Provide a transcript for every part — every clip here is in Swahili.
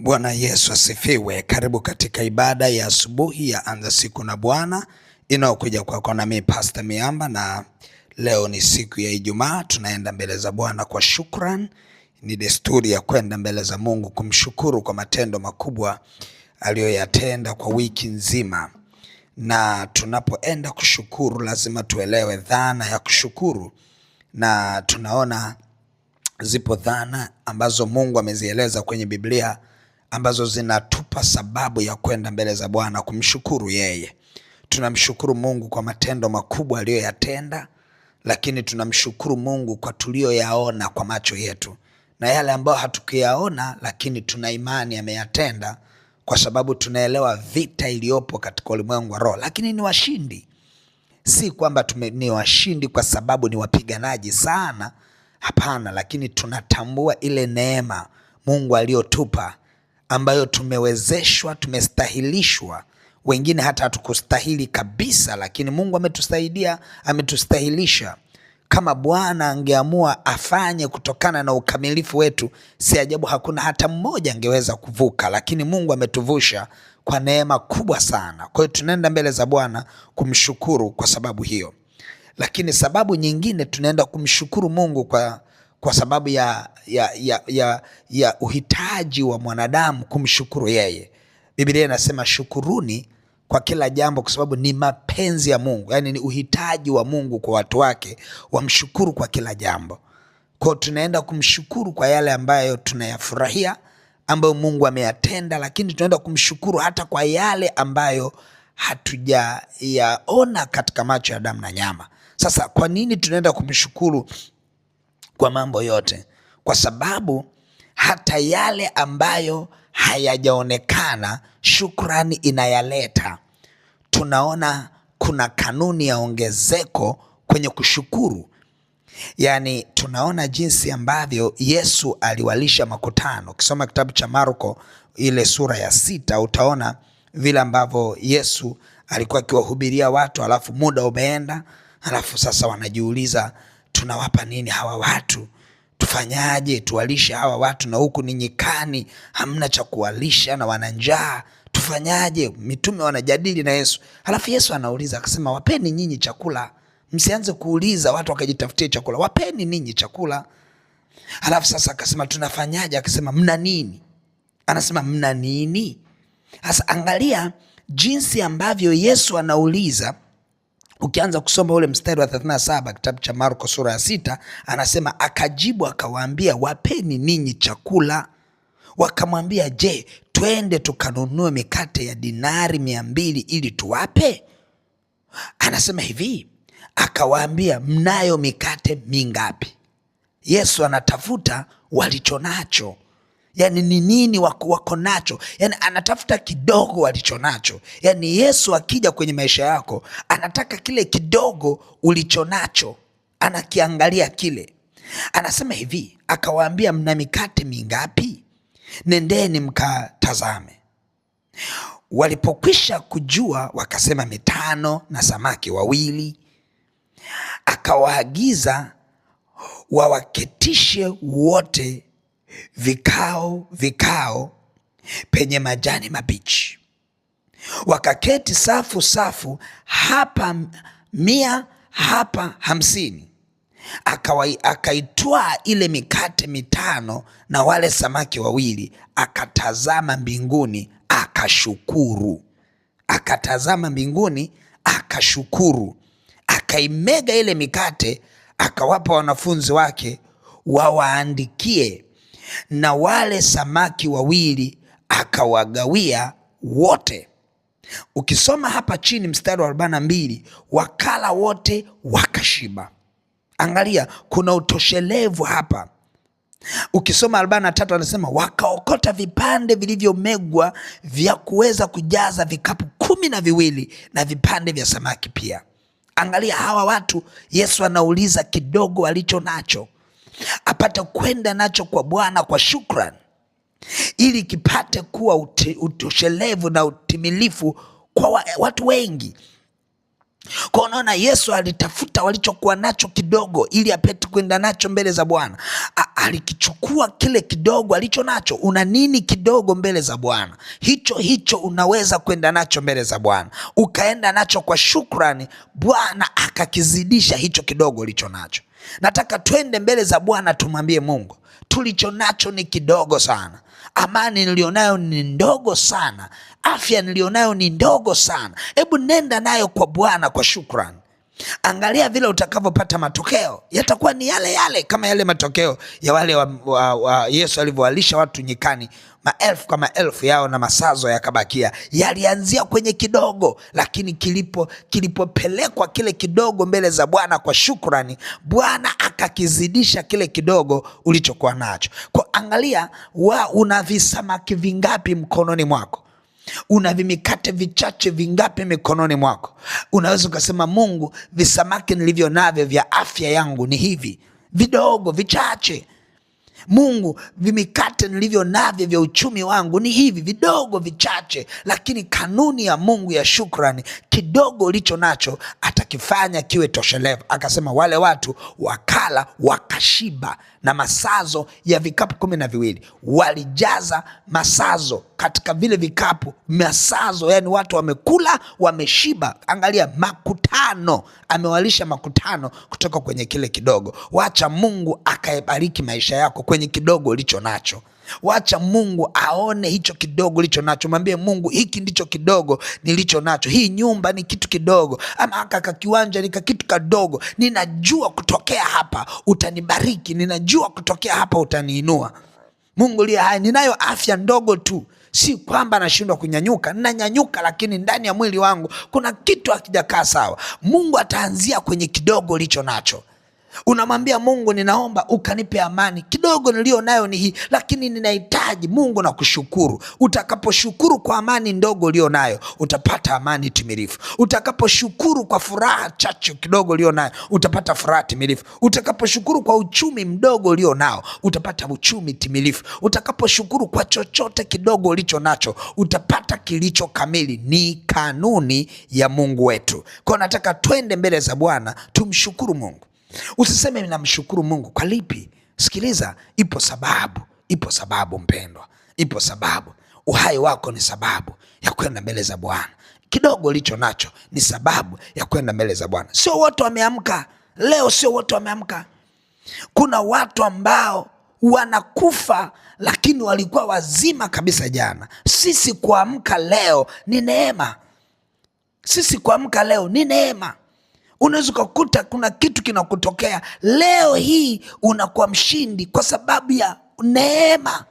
Bwana Yesu asifiwe. Karibu katika ibada ya asubuhi ya Anza Siku na Bwana inayokuja kwako nami Pastor Miamba, na leo ni siku ya Ijumaa. Tunaenda mbele za Bwana kwa shukran. Ni desturi ya kwenda mbele za Mungu kumshukuru kwa matendo makubwa aliyoyatenda kwa wiki nzima. Na tunapoenda kushukuru lazima tuelewe dhana ya kushukuru, na tunaona zipo dhana ambazo Mungu amezieleza kwenye Biblia ambazo zinatupa sababu ya kwenda mbele za Bwana kumshukuru yeye. Tunamshukuru Mungu kwa matendo makubwa aliyoyatenda, lakini tunamshukuru Mungu kwa tuliyoyaona kwa macho yetu, na yale ambayo hatukuyaona lakini tuna imani ameyatenda, kwa sababu tunaelewa vita iliyopo katika ulimwengu wa roho. Lakini ni washindi, si kwamba ni washindi kwa sababu ni wapiganaji sana, hapana, lakini tunatambua ile neema Mungu aliyotupa ambayo tumewezeshwa, tumestahilishwa. Wengine hata hatukustahili kabisa, lakini Mungu ametusaidia, ametustahilisha. Kama Bwana angeamua afanye kutokana na ukamilifu wetu, si ajabu hakuna hata mmoja angeweza kuvuka, lakini Mungu ametuvusha kwa neema kubwa sana. Kwa hiyo tunaenda mbele za Bwana kumshukuru kwa sababu hiyo. Lakini sababu nyingine, tunaenda kumshukuru Mungu kwa sababu ya uhitaji wa mwanadamu kumshukuru yeye. Biblia inasema shukuruni kwa kila jambo, kwa sababu ni mapenzi ya Mungu. Yaani ni uhitaji wa Mungu kwa watu wake wamshukuru kwa kila jambo. Kwa hiyo tunaenda kumshukuru kwa yale ambayo tunayafurahia, ambayo Mungu ameyatenda, lakini tunaenda kumshukuru hata kwa yale ambayo hatujayaona katika macho ya damu na nyama. Sasa kwa nini tunaenda kumshukuru kwa mambo yote? Kwa sababu hata yale ambayo hayajaonekana shukrani inayaleta. Tunaona kuna kanuni ya ongezeko kwenye kushukuru. Yaani tunaona jinsi ambavyo Yesu aliwalisha makutano. Ukisoma kitabu cha Marko ile sura ya 6 utaona vile ambavyo Yesu alikuwa akiwahubiria watu, alafu muda umeenda, alafu sasa wanajiuliza, tunawapa nini hawa watu? Tufanyaje tuwalishe hawa watu, na huku ni nyikani hamna cha kuwalisha na wana njaa, tufanyaje? Mitume wanajadili na Yesu. Halafu Yesu anauliza akasema, wapeni nyinyi chakula. Msianze kuuliza watu wakajitafutia chakula, wapeni ninyi chakula. Halafu sasa akasema, tunafanyaje? Akasema, mna nini? Anasema, mna nini? Sasa angalia jinsi ambavyo Yesu anauliza. Ukianza kusoma ule mstari wa 37 kitabu cha Marko sura ya 6, anasema akajibu akawaambia, wapeni ninyi chakula. Wakamwambia, je, twende tukanunue mikate ya dinari 200 ili tuwape? Anasema hivi, akawaambia, mnayo mikate mingapi? Yesu anatafuta walichonacho. Yaani ni nini wako nacho? Yaani anatafuta kidogo walichonacho. Yaani Yesu akija kwenye maisha yako anataka kile kidogo ulichonacho, anakiangalia kile. Anasema hivi, akawaambia, mna mikate mingapi? Nendeni mkatazame. Walipokwisha kujua wakasema 5 na samaki 2. Akawaagiza wawaketishe wote vikao penye majani mabichi. Wakaketi safu safu, hapa 100 hapa 50. Akaitwaa ile mikate 5 na wale samaki 2, akatazama mbinguni akashukuru. Akatazama mbinguni akashukuru. Akaimega ile mikate akawapa wanafunzi wake wawaandikie, na wale samaki 2 akawagawia wote. Ukisoma hapa chini mstari wa 42, wakala wote wakashiba. Angalia, kuna utoshelevu hapa. Ukisoma 43 anasema wakaokota vipande vilivyomegwa vya kuweza kujaza vikapu 12 na vipande vya samaki pia. Angalia hawa watu, Yesu anauliza kidogo alicho nacho apate kwenda nacho kwa Bwana kwa shukrani, ili kipate kuwa utoshelevu na utimilifu kwa watu wengi. Kwa unaona, Yesu alitafuta walichokuwa nacho kidogo ili apate kwenda nacho mbele za Bwana. Alikichukua kile kidogo alicho nacho. Una nini kidogo mbele za Bwana? Hicho unaweza kwenda nacho mbele za Bwana, ukaenda nacho kwa shukrani, Bwana akakizidisha hicho kidogo ulicho nacho. Nataka twende mbele za Bwana tumwambie Mungu, tulicho nacho ni kidogo sana. Amani nilionayo ni ndogo sana. Afya nilionayo ni ndogo sana. Hebu nenda nayo kwa Bwana kwa shukrani. Angalia vile utakavyopata matokeo, yatakuwa ni yale yale kama yale matokeo ya wale wa Yesu alivyowalisha watu nyikani, maelfu kwa maelfu yao na masazo yakabakia. Yalianzia kwenye kidogo, lakini kilipopelekwa kile kidogo mbele za Bwana kwa shukrani, Bwana akakizidisha kile kidogo ulichokuwa nacho. Kwa angalia, una visamaki vingapi mkononi mwako? Una vimikate vichache vingapi mikononi mwako? Unaweza ukasema, Mungu, visamaki nilivyo navyo vya afya yangu ni hivi vidogo vichache. Mungu, vimikate nilivyo navyo vya uchumi wangu ni hivi vidogo vichache. Lakini kanuni ya Mungu ya shukrani, kidogo ulicho nacho atakifanya kiwe toshelevu. Akasema wale watu wakala wakashiba, na masazo ya vikapu 12 walijaza masazo katika vile vikapu, masazo, yani watu wamekula wameshiba. Angalia, makutano, amewalisha makutano kutoka kwenye kile kidogo. Wacha Mungu akaebariki maisha yako kwenye kidogo ulicho nacho. Wacha Mungu aone hicho kidogo ulicho nacho. Mwambie Mungu, hiki ndicho kidogo nilicho nacho. Hii nyumba ni kitu kidogo, ama aka kiwanja ni kitu kadogo. Ninajua kutokea hapa utanibariki, ninajua kutokea hapa utaniinua. Mungu liye hai, ninayo afya ndogo tu, si kwamba nashindwa kunyanyuka, ninanyanyuka, lakini ndani ya mwili wangu kuna kitu hakijakaa sawa. Mungu ataanzia kwenye kidogo ulicho nacho. Unamwambia Mungu, ninaomba ukanipe amani. Kidogo nilio nayo ni hii, lakini ninahitaji Mungu na kushukuru. Utakaposhukuru kwa amani ndogo ulio nayo, utapata amani timilifu. Utakaposhukuru kwa furaha chache kidogo ulio nayo, utapata furaha timilifu. Utakaposhukuru kwa uchumi mdogo ulio nao, utapata uchumi timilifu. Utakaposhukuru kwa chochote kidogo ulicho nacho, utapata kilicho kamili. Ni kanuni ya Mungu wetu. Kwa nataka twende mbele za Bwana tumshukuru Mungu. Usiseme ninamshukuru Mungu kwa lipi? Sikiliza, ipo sababu mpendwa, ipo sababu. Uhai wako ni sababu ya kwenda mbele za Bwana. Kidogo ulicho nacho ni sababu ya kwenda mbele za Bwana. Sio wote wameamka leo, sio wote wameamka. Kuna watu ambao wanakufa lakini walikuwa wazima kabisa jana. Sisi kuamka leo ni neema. Sisi kuamka leo ni neema. Unaweza kukuta kuna kitu kinakutokea leo hii unakuwa mshindi kwa sababu ya neema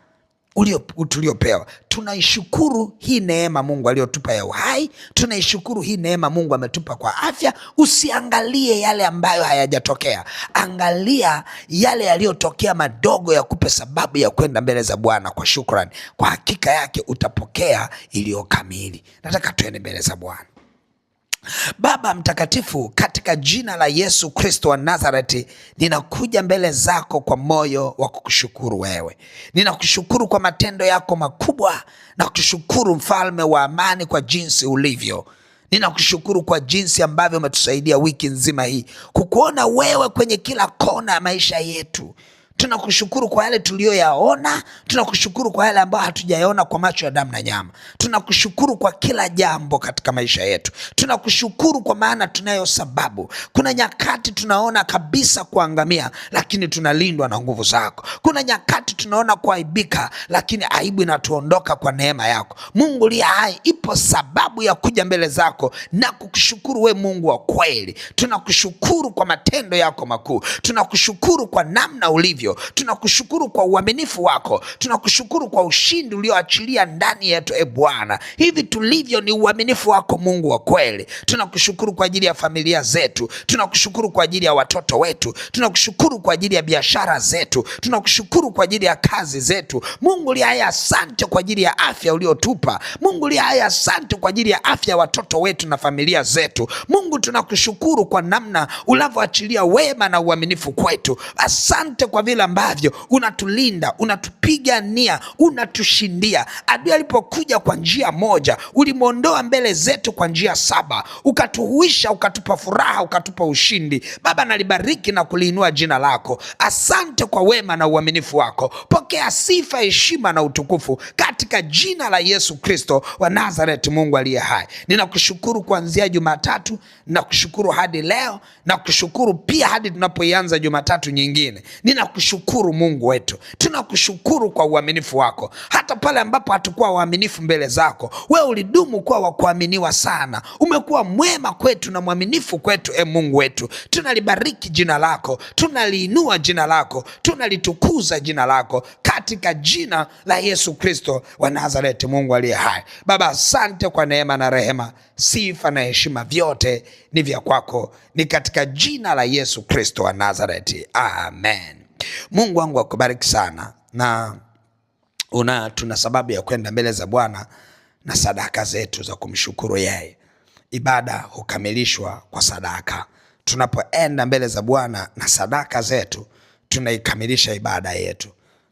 tuliopewa. Tunaishukuru hii neema Mungu aliyotupa ya uhai. Tunaishukuru hii neema Mungu ametupa kwa afya. Usiangalie yale ambayo hayajatokea, angalia yale yaliyotokea madogo, ya kupe sababu ya kwenda mbele za Bwana kwa shukrani. Kwa hakika yake utapokea iliyo kamili. Nataka tuende mbele za Bwana. Baba mtakatifu, katika jina la Yesu Kristo wa Nazareti, ninakuja mbele zako kwa moyo wa kukushukuru wewe. Ninakushukuru kwa matendo yako makubwa, na kushukuru mfalme wa amani kwa jinsi ulivyo. Ninakushukuru kwa jinsi ambavyo umetusaidia wiki nzima hii kukuona wewe kwenye kila kona ya maisha yetu. Tunakushukuru kwa yale tuliyoyaona, tunakushukuru kwa yale ambayo hatujayaona kwa macho ya damu na nyama. Tunakushukuru kwa kila jambo katika maisha yetu. Tunakushukuru kwa maana tunayo sababu. Kuna nyakati tunaona kabisa kuangamia, lakini tunalindwa na nguvu zako. Kuna nyakati tunaona kuaibika, lakini aibu inatuondoka kwa neema yako. Mungu liye hai, ipo sababu ya kuja mbele zako na kukushukuru we Mungu wa kweli. Tunakushukuru kwa matendo yako makuu. Tunakushukuru kwa namna ulivyo. Tunakushukuru kwa uaminifu wako. Tunakushukuru kwa ushindi ulioachilia ndani yetu, Bwana. Hivi tulivyo ni uaminifu wako Mungu wa kweli. Tunakushukuru kwa ajili ya familia zetu. Tunakushukuru kwa ajili ya watoto wetu. Tunakushukuru kwa ajili ya biashara zetu. Tunakushukuru kwa ajili ya kazi zetu. Mungu liye hai, asante kwa ajili ya afya uliotupa. Mungu liye hai, asante kwa ajili ya afya ya watoto wetu na familia zetu. Mungu, tunakushukuru kwa namna unavyoachilia wema na uaminifu kwetu. Asante kwa vile vile ambavyo unatulinda, unatupigania, unatushindia. Adui alipokuja kwa njia moja, ulimwondoa mbele zetu kwa njia 7, ukatuhuisha, ukatupa furaha, ukatupa ushindi. Baba, nalibariki na kuliinua jina lako. Asante kwa wema na uaminifu wako. Pokea sifa, heshima na utukufu katika jina la Yesu Kristo wa Nazareti, Mungu aliye hai. Ninakushukuru kuanzia Jumatatu, ninakushukuru hadi leo, na kushukuru pia hadi tunapoianza Jumatatu nyingine. Ninakushukuru Mungu wetu, tunakushukuru kwa uaminifu wako. Hata pale ambapo hatukuwa waaminifu mbele zako, wewe ulidumu kuwa wa kuaminiwa sana. Umekuwa mwema kwetu na mwaminifu kwetu, Mungu wetu. Tunalibariki jina lako, tunaliinua jina lako, tunalitukuza jina lako katika jina la Yesu Kristo wa Nazareti, Mungu aliye hai. Baba, asante kwa neema na rehema. Sifa na heshima vyote ni vya kwako, ni katika jina la Yesu Kristo wa Nazareti, amen. Mungu wangu akubariki sana, na tuna sababu ya kwenda mbele za Bwana na sadaka zetu za kumshukuru yeye. Ibada hukamilishwa kwa sadaka. Tunapoenda mbele za Bwana na sadaka zetu, tunaikamilisha ibada yetu.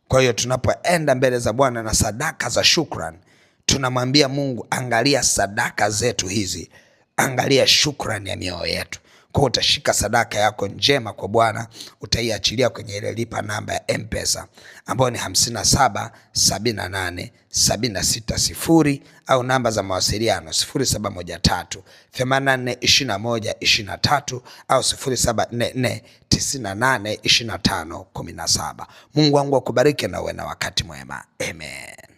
Kwa hiyo tunapoenda mbele za Bwana na sadaka za shukrani, tunamwambia Mungu, angalia sadaka zetu hizi, angalia shukrani ya mioyo yetu. Kwa utashika sadaka yako njema kwa Bwana, utaiachilia kwenye ile lipa namba ya M-Pesa ambayo ni 577876 au namba za mawasiliano 0713842123 au 0744982517. Mungu wangu akubariki na uwe na wakati mwema. Amen.